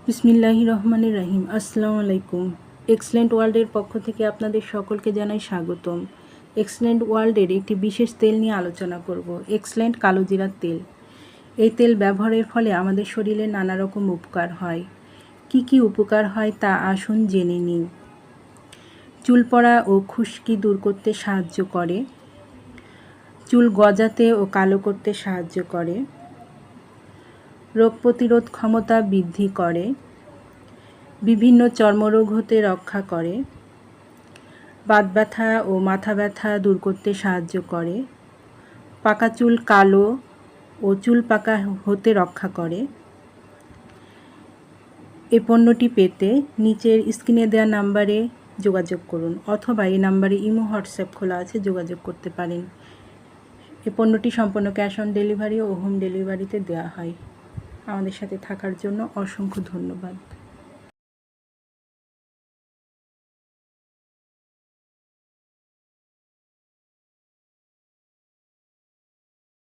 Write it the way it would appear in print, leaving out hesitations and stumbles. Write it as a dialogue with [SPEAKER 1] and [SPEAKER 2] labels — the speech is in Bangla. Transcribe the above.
[SPEAKER 1] বিসমিল্লাহির রহমানির রহিম। আসসালামু আলাইকুম। এক্সেলেন্ট ওয়ার্ল্ডের পক্ষ থেকে আপনাদের সকলকে জানাই স্বাগতম। এক্সেলেন্ট ওয়ার্ল্ডের একটি বিশেষ তেল নিয়ে আলোচনা করব, এক্সেলেন্ট কালো জিরার তেল। এই তেল ব্যবহারের ফলে আমাদের শরীরে নানা রকম উপকার হয়। কি কি উপকার হয় তা আসুন জেনে নিই। চুল পড়া ও খুশকি দূর করতে সাহায্য করে, চুল গজাতে ও কালো করতে সাহায্য করে, রোগ প্রতিরোধ ক্ষমতা বৃদ্ধি করে, বিভিন্ন চর্মরোগ হতে রক্ষা করে, বাত ব্যথা ও মাথা ব্যথা দূর করতে সাহায্য করে, পাকা চুল কালো ও চুল পাকা হতে রক্ষা করে। এই পণ্যটি পেতে নিচের স্ক্রিনে দেওয়া নাম্বারে যোগাযোগ করুন, অথবা এই নাম্বারে ইমো হোয়াটসঅ্যাপ খোলা আছে, যোগাযোগ করতে পারেন। এই পণ্যটি সম্পূর্ণ ক্যাশ অন ডেলিভারি ও হোম ডেলিভারিতে দেওয়া হয়। আমাদের সাথে থাকার জন্য অসংখ্য ধন্যবাদ।